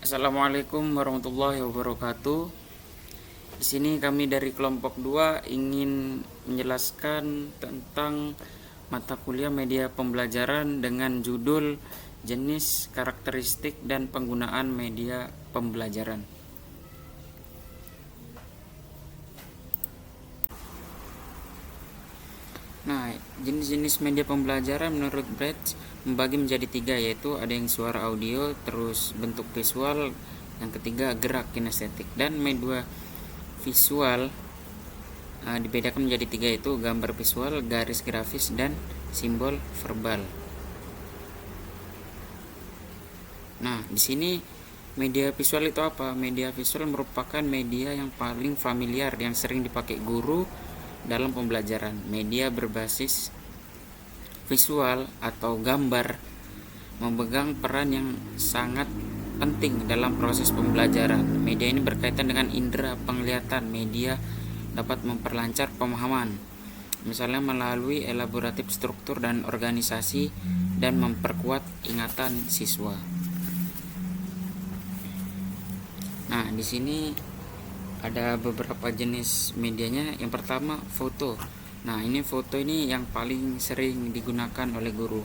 Assalamualaikum warahmatullahi wabarakatuh. Di sini kami dari kelompok 2 ingin menjelaskan tentang mata kuliah media pembelajaran dengan judul jenis, karakteristik, dan penggunaan media pembelajaran. Nah, jenis-jenis media pembelajaran menurut Brett membagi menjadi 3, yaitu ada yang suara audio, terus bentuk visual, yang ketiga gerak kinestetik. Dan media visual dibedakan menjadi 3, yaitu gambar visual, garis grafis, dan simbol verbal. Nah, di sini media visual itu apa? Media visual merupakan media yang paling familiar yang sering dipakai guru dalam pembelajaran. Media berbasis visual atau gambar memegang peran yang sangat penting dalam proses pembelajaran. Media ini berkaitan dengan indera penglihatan. Media dapat memperlancar pemahaman, misalnya melalui elaboratif struktur dan organisasi, dan memperkuat ingatan siswa. Nah, di sini ada beberapa jenis medianya. Yang pertama, foto. Nah, ini foto ini yang paling sering digunakan oleh guru.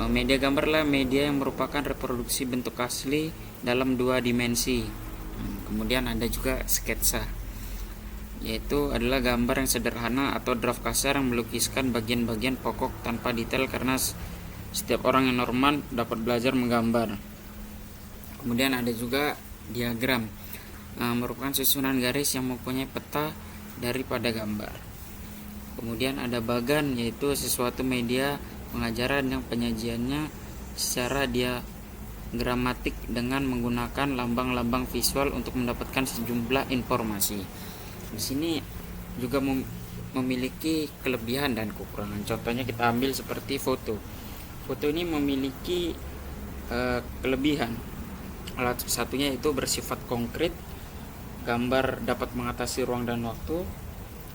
Media gambar lah media yang merupakan reproduksi bentuk asli dalam 2 dimensi. Kemudian ada juga sketsa, yaitu adalah gambar yang sederhana atau draft kasar yang melukiskan bagian-bagian pokok tanpa detail, karena setiap orang yang normal dapat belajar menggambar. Kemudian ada juga diagram, merupakan susunan garis yang mempunyai peta daripada gambar. Kemudian ada bagan, yaitu sesuatu media pengajaran yang penyajiannya secara diagramatik dengan menggunakan lambang-lambang visual untuk mendapatkan sejumlah informasi. Di sini juga memiliki kelebihan dan kekurangan. Contohnya kita ambil seperti foto. Foto ini memiliki kelebihan. Alat satunya itu bersifat konkret. Gambar dapat mengatasi ruang dan waktu.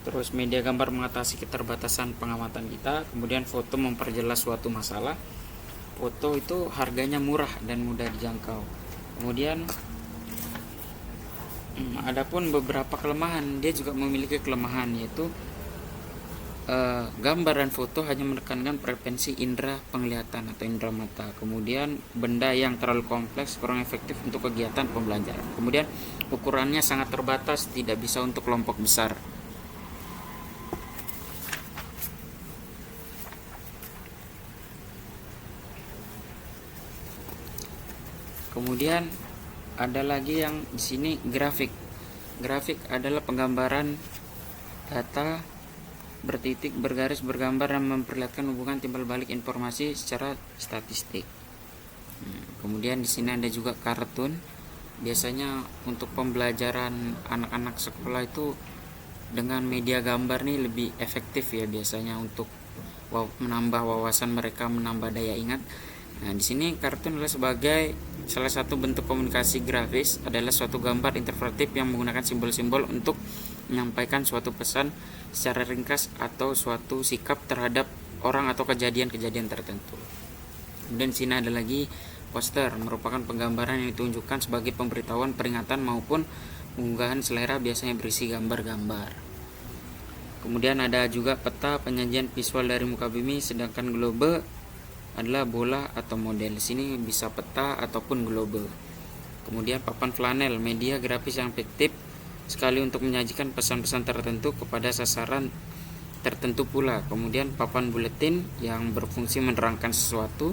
Terus media gambar mengatasi keterbatasan pengamatan kita. Kemudian foto memperjelas suatu masalah. Foto itu harganya murah dan mudah dijangkau. Kemudian adapun beberapa kelemahan, dia juga memiliki kelemahan, yaitu gambar dan foto hanya menekankan frekuensi indera penglihatan atau indera mata. Kemudian benda yang terlalu kompleks kurang efektif untuk kegiatan pembelajaran. Kemudian ukurannya sangat terbatas, tidak bisa untuk kelompok besar. Kemudian ada lagi yang di sini grafik. Grafik adalah penggambaran data bertitik, bergaris, bergambar, dan memperlihatkan hubungan timbal balik informasi secara statistik. Kemudian di sini ada juga kartun. Biasanya untuk pembelajaran anak-anak sekolah itu dengan media gambar nih lebih efektif ya, biasanya untuk menambah wawasan mereka, menambah daya ingat. Nah, di sini kartun adalah sebagai salah satu bentuk komunikasi grafis, adalah suatu gambar interaktif yang menggunakan simbol-simbol untuk menyampaikan suatu pesan secara ringkas atau suatu sikap terhadap orang atau kejadian-kejadian tertentu. Kemudian di sini ada lagi poster, merupakan penggambaran yang ditunjukkan sebagai pemberitahuan, peringatan maupun unggahan selera, biasanya berisi gambar-gambar. Kemudian ada juga peta, penyajian visual dari muka bumi, sedangkan globe adalah bola atau model. Di sini bisa peta ataupun globe. Kemudian papan flanel, media grafis yang efektif sekali untuk menyajikan pesan-pesan tertentu kepada sasaran tertentu pula. Kemudian papan buletin yang berfungsi menerangkan sesuatu.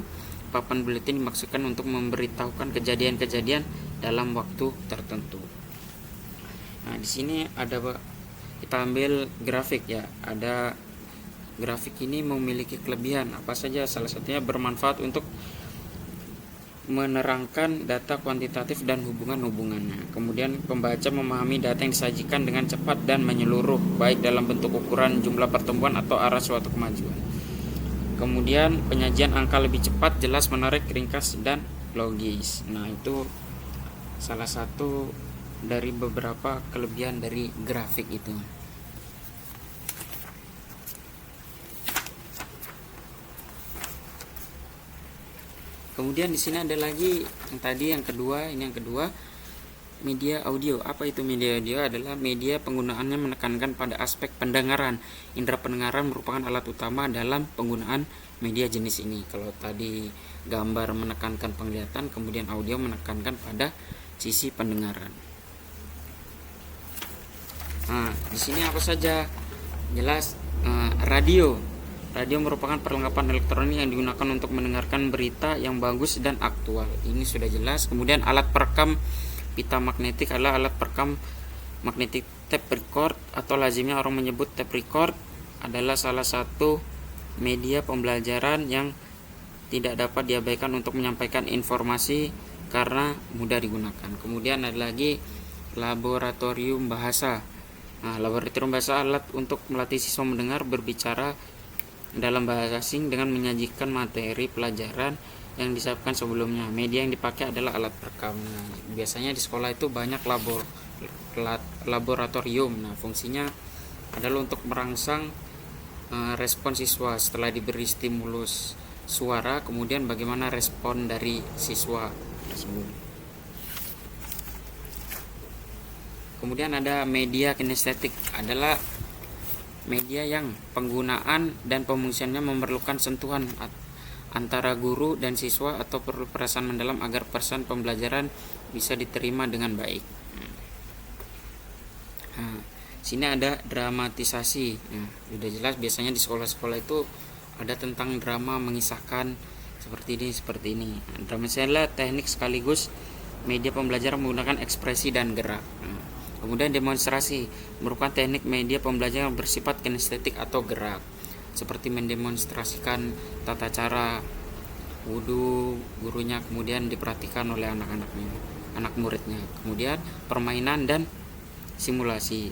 Papan buletin dimaksudkan untuk memberitahukan kejadian-kejadian dalam waktu tertentu. Nah, di sini kita ambil grafik ya. Ada grafik ini memiliki kelebihan apa saja? Salah satunya bermanfaat untuk menerangkan data kuantitatif dan hubungan-hubungannya. Kemudian pembaca memahami data yang disajikan dengan cepat dan menyeluruh, baik dalam bentuk ukuran jumlah pertemuan atau arah suatu kemajuan. Kemudian penyajian angka lebih cepat, jelas, menarik, ringkas, dan logis. Nah, itu salah satu dari beberapa kelebihan dari grafik itu. Kemudian di sini ada lagi yang tadi yang kedua, ini yang kedua, media audio. Apa itu media audio? Adalah media penggunaannya menekankan pada aspek pendengaran. Indera pendengaran merupakan alat utama dalam penggunaan media jenis ini. Kalau tadi gambar menekankan penglihatan, kemudian audio menekankan pada sisi pendengaran. Nah, di sini apa saja? Jelas radio. Radio merupakan perlengkapan elektronik yang digunakan untuk mendengarkan berita yang bagus dan aktual. Ini sudah jelas. Kemudian alat perekam pita magnetik adalah alat perekam magnetic tape record, atau lazimnya orang menyebut tape record, adalah salah satu media pembelajaran yang tidak dapat diabaikan untuk menyampaikan informasi karena mudah digunakan. Kemudian ada lagi laboratorium bahasa. Nah, laboratorium bahasa alat untuk melatih siswa mendengar berbicara dalam bahasa asing dengan menyajikan materi pelajaran yang disiapkan sebelumnya. Media yang dipakai adalah alat perekam. Nah, biasanya di sekolah itu banyak laboratorium. Nah, fungsinya adalah untuk merangsang respon siswa setelah diberi stimulus suara, kemudian bagaimana respon dari siswa tersebut. Kemudian ada media kinestetik, adalah media yang penggunaan dan pengisiannya memerlukan sentuhan antara guru dan siswa atau perlu perasaan mendalam agar pesan pembelajaran bisa diterima dengan baik. Nah, sini ada dramatisasi. Nah, sudah jelas biasanya di sekolah-sekolah itu ada tentang drama mengisahkan seperti ini. Nah, dramatisasi adalah teknik sekaligus media pembelajaran menggunakan ekspresi dan gerak. Nah, kemudian demonstrasi merupakan teknik media pembelajaran yang bersifat kinestetik atau gerak, seperti mendemonstrasikan tata cara wudhu gurunya, kemudian diperhatikan oleh anak muridnya. Kemudian permainan dan simulasi.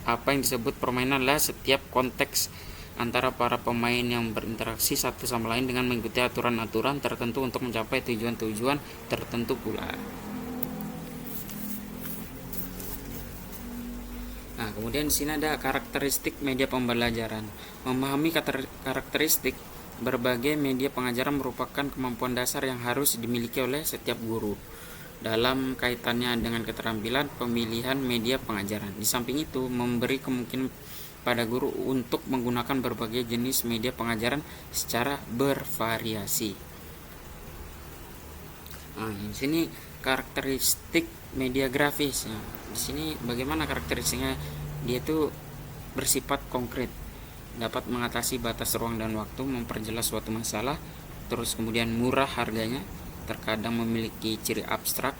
Apa yang disebut permainan adalah setiap konteks antara para pemain yang berinteraksi satu sama lain dengan mengikuti aturan-aturan tertentu untuk mencapai tujuan-tujuan tertentu pula. Nah, kemudian di sini ada karakteristik media pembelajaran. Memahami karakteristik berbagai media pengajaran merupakan kemampuan dasar yang harus dimiliki oleh setiap guru dalam kaitannya dengan keterampilan pemilihan media pengajaran. Di samping itu, memberi kemungkinan pada guru untuk menggunakan berbagai jenis media pengajaran secara bervariasi. Nah, di sini karakteristik media grafis. Nah, di sini bagaimana karakteristiknya? Dia itu bersifat konkret, dapat mengatasi batas ruang dan waktu, memperjelas suatu masalah, terus kemudian murah harganya, terkadang memiliki ciri abstrak,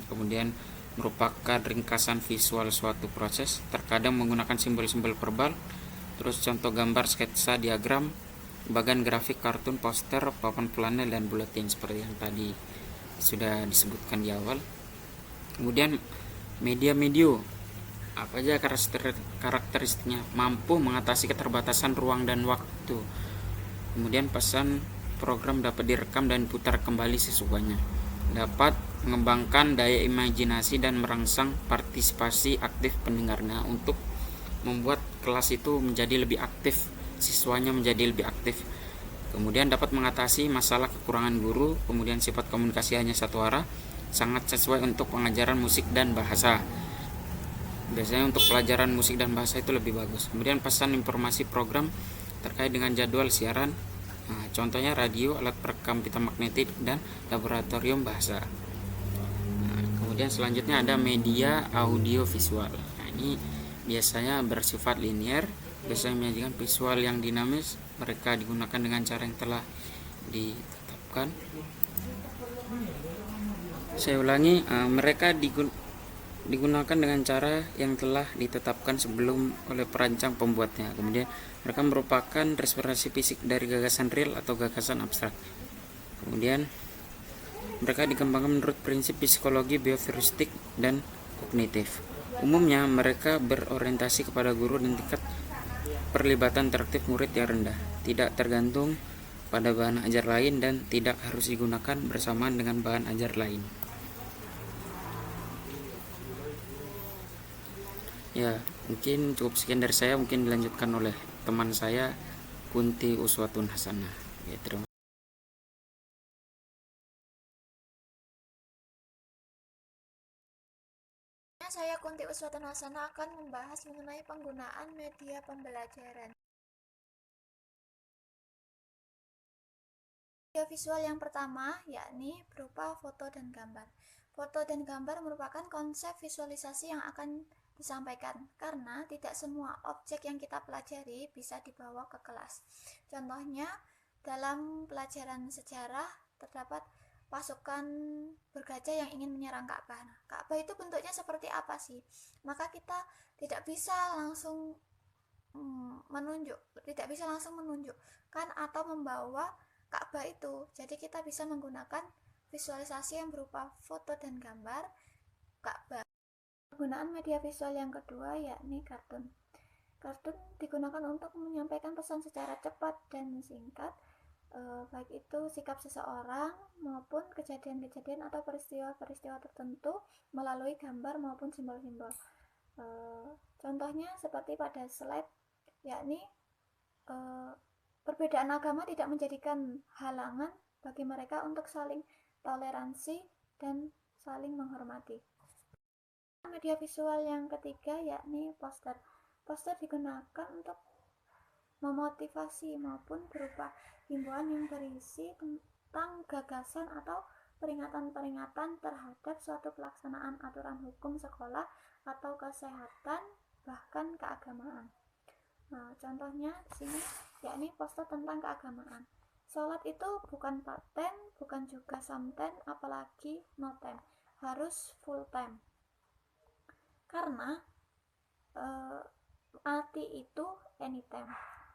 kemudian merupakan ringkasan visual suatu proses, terkadang menggunakan simbol-simbol verbal, terus contoh gambar, sketsa, diagram, bagan grafik, kartun, poster, papan flanel, dan buletin seperti yang tadi sudah disebutkan di awal. Kemudian media apa aja karakteristiknya? Mampu mengatasi keterbatasan ruang dan waktu. Kemudian pesan program dapat direkam dan putar kembali sesukanya. Dapat mengembangkan daya imajinasi dan merangsang partisipasi aktif pendengarnya untuk membuat kelas itu menjadi lebih aktif, siswanya menjadi lebih aktif. Kemudian dapat mengatasi masalah kekurangan guru. Kemudian sifat komunikasi hanya satu arah, sangat sesuai untuk pengajaran musik dan bahasa. Biasanya untuk pelajaran musik dan bahasa itu lebih bagus. Kemudian pesan informasi program terkait dengan jadwal siaran. Nah, contohnya radio, alat perekam pita magnetik, dan laboratorium bahasa. Nah, kemudian selanjutnya ada media audio visual. Nah, ini biasanya bersifat linear, biasanya menyajikan visual yang dinamis. Mereka digunakan dengan cara yang telah ditetapkan. Saya ulangi, mereka digunakan dengan cara yang telah ditetapkan sebelum oleh perancang pembuatnya. Kemudian mereka merupakan representasi fisik dari gagasan real atau gagasan abstrak. Kemudian mereka dikembangkan menurut prinsip psikologi behavioristik dan kognitif. Umumnya mereka berorientasi kepada guru dan tingkat perlibatan interaktif murid yang rendah, tidak tergantung pada bahan ajar lain, dan tidak harus digunakan bersamaan dengan bahan ajar lain. Ya, mungkin cukup sekian dari saya. Mungkin dilanjutkan oleh teman saya, Kunti Uswatun Hasanah. Ya, terima Saya Kunti Uswatanasana akan membahas mengenai penggunaan media pembelajaran. Media visual yang pertama yakni berupa foto dan gambar. Foto dan gambar merupakan konsep visualisasi yang akan disampaikan karena tidak semua objek yang kita pelajari bisa dibawa ke kelas. Contohnya, dalam pelajaran sejarah terdapat pasukan bergajah yang ingin menyerang Ka'bah. Nah, Ka'bah itu bentuknya seperti apa sih? Maka kita tidak bisa langsung menunjukkan atau membawa Ka'bah itu. Jadi kita bisa menggunakan visualisasi yang berupa foto dan gambar Ka'bah. Penggunaan media visual yang kedua yakni kartun. Kartun digunakan untuk menyampaikan pesan secara cepat dan singkat, baik itu sikap seseorang maupun kejadian-kejadian atau peristiwa-peristiwa tertentu melalui gambar maupun simbol-simbol. Contohnya seperti pada slide, yakni perbedaan agama tidak menjadikan halangan bagi mereka untuk saling toleransi dan saling menghormati. Media visual yang ketiga yakni poster. Poster digunakan untuk memotivasi maupun berupa himbauan yang berisi tentang gagasan atau peringatan-peringatan terhadap suatu pelaksanaan aturan hukum sekolah atau kesehatan, bahkan keagamaan. Nah, contohnya di sini yakni poster tentang keagamaan. Sholat itu bukan part time, bukan juga sometime, apalagi no time. Harus full time. Karena mati itu anytime.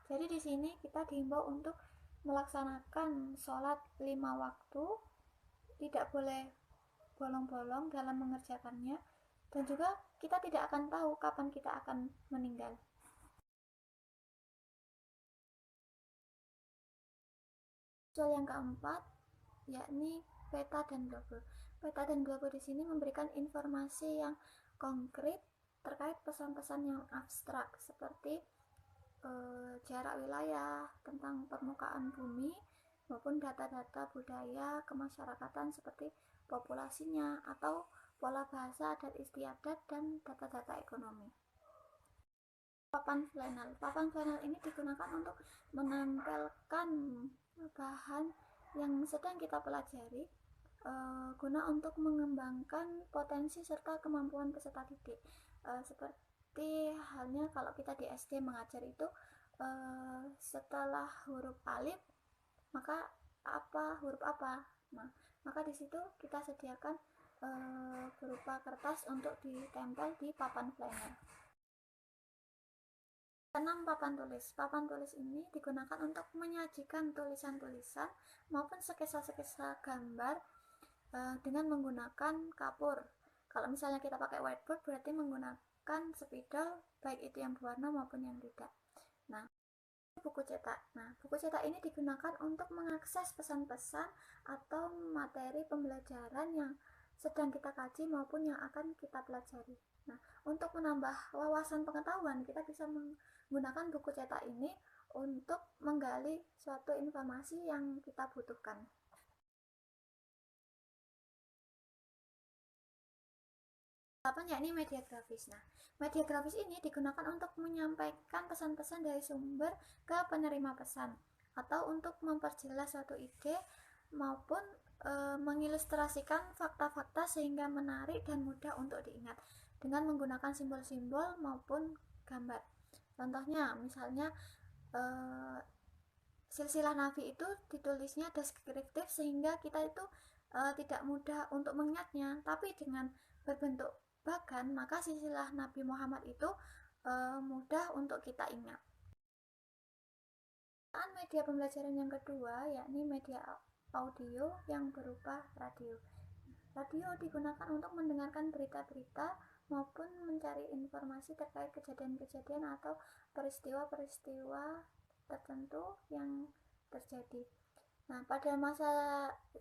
Jadi di sini kita dihimbau untuk melaksanakan sholat 5 waktu, tidak boleh bolong-bolong dalam mengerjakannya, dan juga kita tidak akan tahu kapan kita akan meninggal. Visual yang keempat yakni peta dan global. Peta dan global di sini memberikan informasi yang konkret terkait pesan-pesan yang abstrak seperti jarak wilayah, tentang permukaan bumi, maupun data-data budaya kemasyarakatan seperti populasinya atau pola bahasa adat istiadat dan data-data ekonomi. Papan flannel. Papan flannel ini digunakan untuk menempelkan bahan yang sedang kita pelajari guna untuk mengembangkan potensi serta kemampuan peserta didik. Seperti halnya kalau kita di SD mengajar itu setelah huruf alif maka huruf apa. Nah, maka di situ kita sediakan berupa kertas untuk ditempel di papan flannel. 6. Papan tulis. Papan tulis ini digunakan untuk menyajikan tulisan-tulisan maupun sketsa-sketsa gambar dengan menggunakan kapur. Kalau misalnya kita pakai whiteboard berarti menggunakan spidol, baik itu yang berwarna maupun yang tidak. Nah, buku cetak. Nah, buku cetak ini digunakan untuk mengakses pesan-pesan atau materi pembelajaran yang sedang kita kaji maupun yang akan kita pelajari. Nah, untuk menambah wawasan pengetahuan, kita bisa menggunakan buku cetak ini untuk menggali suatu informasi yang kita butuhkan. Yakni media grafis. Nah, media grafis ini digunakan untuk menyampaikan pesan-pesan dari sumber ke penerima pesan atau untuk memperjelas suatu ide maupun mengilustrasikan fakta-fakta sehingga menarik dan mudah untuk diingat dengan menggunakan simbol-simbol maupun gambar. Contohnya, misalnya silsilah Nabi itu ditulisnya deskriptif sehingga kita itu tidak mudah untuk mengingatnya, tapi dengan berbentuk bagan maka silsilah Nabi Muhammad itu mudah untuk kita ingat. Media pembelajaran yang kedua yakni media audio yang berupa radio. Radio digunakan untuk mendengarkan berita-berita maupun mencari informasi terkait kejadian-kejadian atau peristiwa-peristiwa tertentu yang terjadi. Nah, pada masa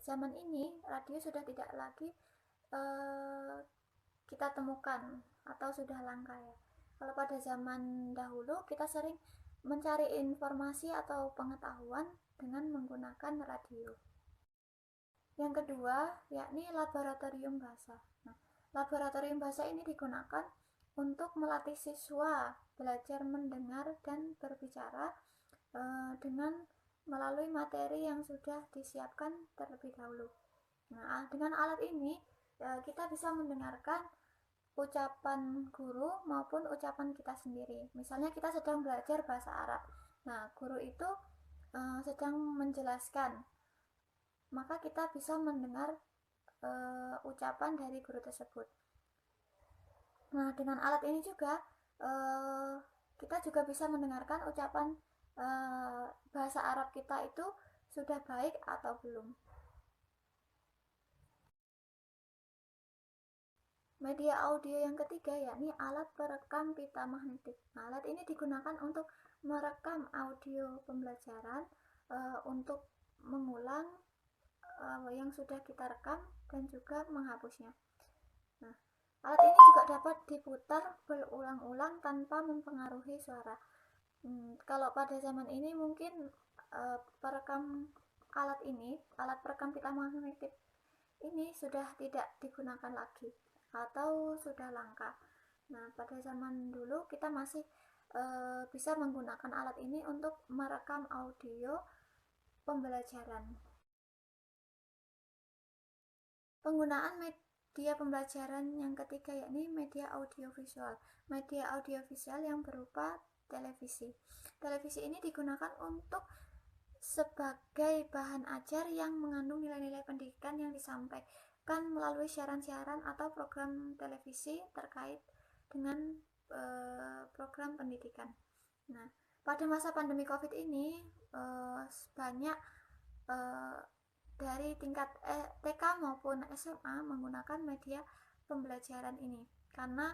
zaman ini radio sudah tidak lagi kita temukan atau sudah langka ya. Kalau pada zaman dahulu kita sering mencari informasi atau pengetahuan dengan menggunakan radio. Yang kedua yakni laboratorium bahasa. Nah, Laboratorium bahasa ini digunakan untuk melatih siswa belajar mendengar dan berbicara dengan melalui materi yang sudah disiapkan terlebih dahulu. Nah, dengan alat ini kita bisa mendengarkan ucapan guru maupun ucapan kita sendiri. Misalnya kita sedang belajar bahasa Arab. Nah, guru itu sedang menjelaskan, maka kita bisa mendengar ucapan dari guru tersebut. Nah, dengan alat ini juga kita juga bisa mendengarkan ucapan bahasa Arab kita itu sudah baik atau belum. Media audio yang ketiga yakni alat perekam pita magnetik. Nah, alat ini digunakan untuk merekam audio pembelajaran untuk mengulang yang sudah kita rekam dan juga menghapusnya. Nah, alat ini juga dapat diputar berulang-ulang tanpa mempengaruhi suara. Kalau pada zaman ini mungkin perekam alat perekam pita magnetik ini sudah tidak digunakan lagi atau sudah langka. Nah, pada zaman dulu kita masih bisa menggunakan alat ini untuk merekam audio pembelajaran. Penggunaan media pembelajaran yang ketiga yakni media audiovisual. Media audiovisual yang berupa televisi. Televisi ini digunakan untuk sebagai bahan ajar yang mengandung nilai-nilai pendidikan yang disampaikan melalui siaran-siaran atau program televisi terkait dengan program pendidikan. Nah, pada masa pandemi COVID ini banyak dari tingkat TK maupun SMA menggunakan media pembelajaran ini karena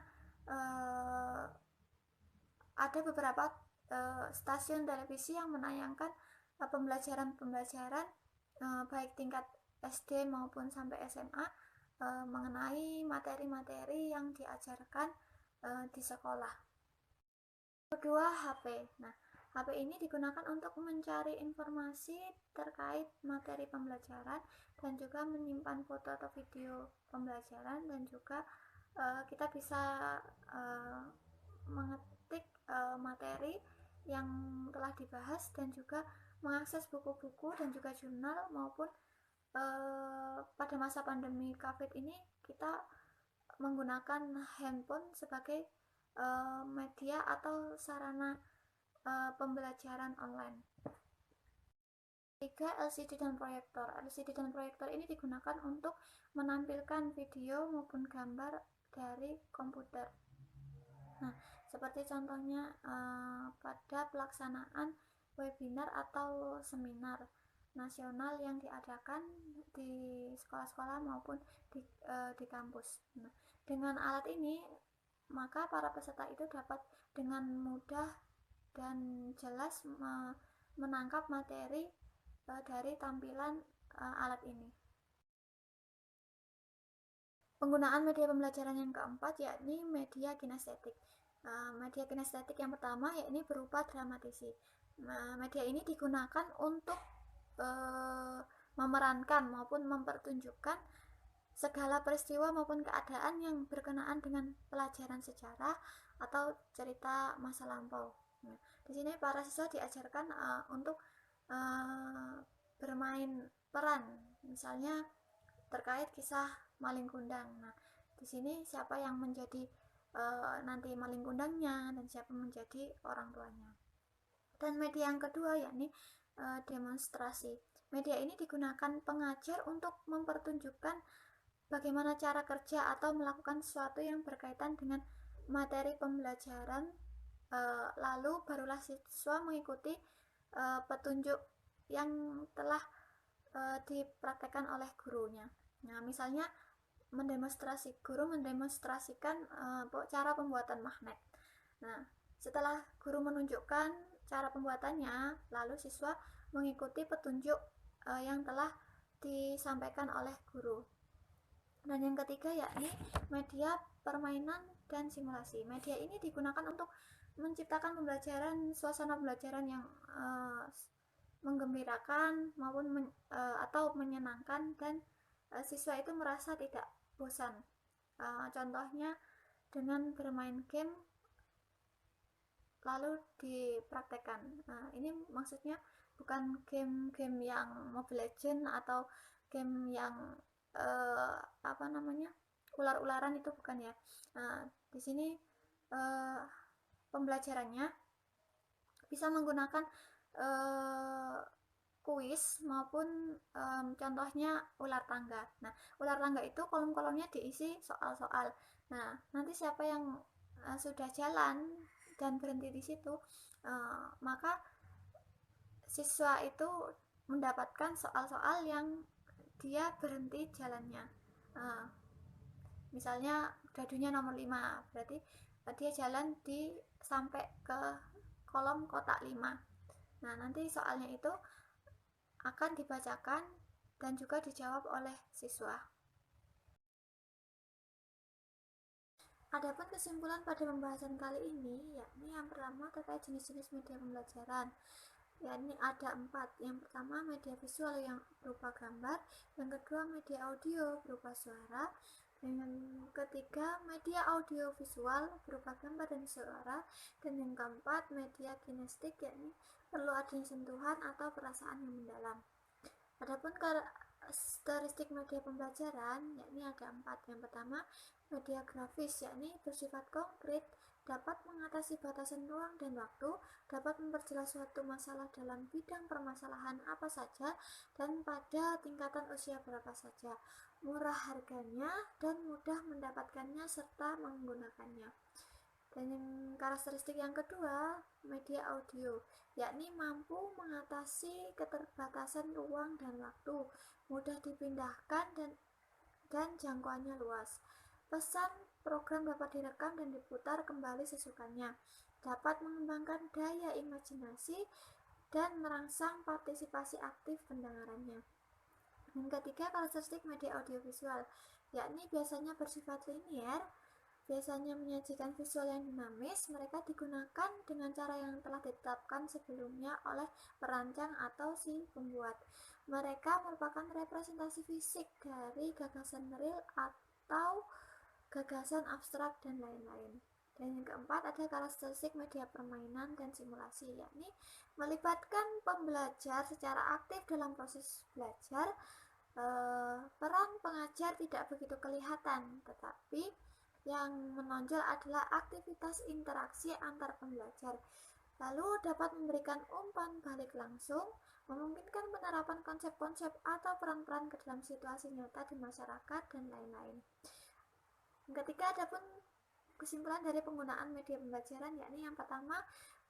ada beberapa stasiun televisi yang menayangkan pembelajaran-pembelajaran baik tingkat SD maupun sampai SMA mengenai materi-materi yang diajarkan di sekolah. Kedua, HP. Nah, HP ini digunakan untuk mencari informasi terkait materi pembelajaran dan juga menyimpan foto atau video pembelajaran, dan juga kita bisa mengetik materi yang telah dibahas dan juga mengakses buku-buku dan juga jurnal, maupun pada masa pandemi COVID ini kita menggunakan handphone sebagai media atau sarana pembelajaran online. 3. LCD dan proyektor. LCD dan proyektor ini digunakan untuk menampilkan video maupun gambar dari komputer. Nah, seperti contohnya pada pelaksanaan webinar atau seminar nasional yang diadakan di sekolah-sekolah maupun di kampus. Nah, dengan alat ini maka para peserta itu dapat dengan mudah dan jelas menangkap materi dari tampilan alat ini. Penggunaan media pembelajaran yang keempat yakni media kinestetik. Media kinestetik yang pertama yakni berupa dramatisi. Media ini digunakan untuk memerankan maupun mempertunjukkan segala peristiwa maupun keadaan yang berkenaan dengan pelajaran sejarah atau cerita masa lampau. Nah, di sini para siswa diajarkan untuk bermain peran, misalnya terkait kisah maling kundang. Nah, di sini siapa yang menjadi nanti maling kundangnya dan siapa menjadi orang tuanya. Dan media yang kedua yakni demonstrasi. Media ini digunakan pengajar untuk mempertunjukkan bagaimana cara kerja atau melakukan sesuatu yang berkaitan dengan materi pembelajaran, lalu barulah siswa mengikuti petunjuk yang telah dipraktekkan oleh gurunya. Nah, misalnya guru mendemonstrasikan cara pembuatan magnet. Nah, setelah guru menunjukkan cara pembuatannya, lalu siswa mengikuti petunjuk yang telah disampaikan oleh guru. Dan yang ketiga yakni media permainan dan simulasi. Media ini digunakan untuk menciptakan suasana pembelajaran yang menggembirakan maupun atau menyenangkan, dan siswa itu merasa tidak bosan Contohnya dengan bermain game lalu dipraktekkan. Ini maksudnya bukan game-game yang Mobile Legends atau game yang ular-ularan, itu bukan ya. Di sini pembelajarannya bisa menggunakan kuis maupun contohnya ular tangga. Nah, ular tangga itu kolom-kolomnya diisi soal-soal. Nah, nanti siapa yang sudah jalan dan berhenti di situ, maka siswa itu mendapatkan soal-soal yang dia berhenti jalannya. Misalnya gadunya nomor 5, berarti dia jalan sampai ke kolom kotak 5. Nah, nanti soalnya itu akan dibacakan dan juga dijawab oleh siswa. Adapun kesimpulan pada pembahasan kali ini, yakni yang pertama terkait jenis-jenis media pembelajaran, yakni ada 4. Yang pertama media visual yang berupa gambar, yang kedua media audio berupa suara, yang ketiga media audio visual berupa gambar dan suara, dan yang keempat media kinestik, yakni perlu adanya sentuhan atau perasaan yang mendalam. Adapun karakteristik media pembelajaran, yakni ada 4. Yang pertama media grafis, yakni bersifat konkret, dapat mengatasi batasan ruang dan waktu, dapat memperjelas suatu masalah dalam bidang permasalahan apa saja dan pada tingkatan usia berapa saja, murah harganya dan mudah mendapatkannya serta menggunakannya. Dan yang karakteristik yang kedua, media audio, yakni mampu mengatasi keterbatasan ruang dan waktu, mudah dipindahkan dan jangkauannya luas. Pesan program dapat direkam dan diputar kembali sesukanya, dapat mengembangkan daya imajinasi dan merangsang partisipasi aktif pendengarannya. Yang ketiga, karakteristik media audiovisual, yakni biasanya bersifat linier, biasanya menyajikan visual yang dinamis. Mereka digunakan dengan cara yang telah ditetapkan sebelumnya oleh perancang atau si pembuat. Mereka merupakan representasi fisik dari gagasan real atau gagasan abstrak dan lain-lain. Dan yang keempat ada karakteristik media permainan dan simulasi, yakni melibatkan pembelajar secara aktif dalam proses belajar. Peran pengajar tidak begitu kelihatan, tetapi yang menonjol adalah aktivitas interaksi antar pembelajar. Lalu dapat memberikan umpan balik langsung, memungkinkan penerapan konsep-konsep atau peran-peran ke dalam situasi nyata di masyarakat, dan lain-lain. Yang ketiga, adapun kesimpulan dari penggunaan media pembelajaran, yakni yang pertama,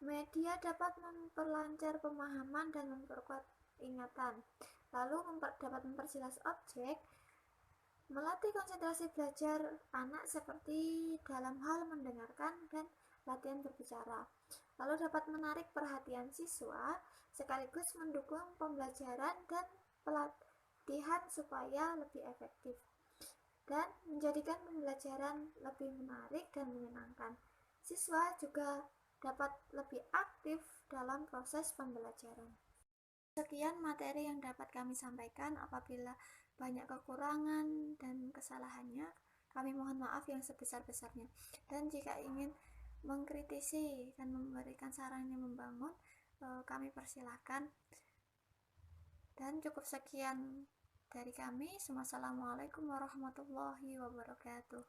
media dapat memperlancar pemahaman dan memperkuat ingatan. Lalu dapat memperjelas objek, melatih konsentrasi belajar anak seperti dalam hal mendengarkan dan latihan berbicara. Lalu dapat menarik perhatian siswa sekaligus mendukung pembelajaran dan pelatihan supaya lebih efektif dan menjadikan pembelajaran lebih menarik dan menyenangkan. Siswa juga dapat lebih aktif dalam proses pembelajaran. Sekian materi yang dapat kami sampaikan. Apabila banyak kekurangan dan kesalahannya, kami mohon maaf yang sebesar-besarnya. Dan jika ingin mengkritisi dan memberikan saran yang membangun, kami persilahkan. Dan cukup sekian dari kami. Wassalamualaikum warahmatullahi wabarakatuh.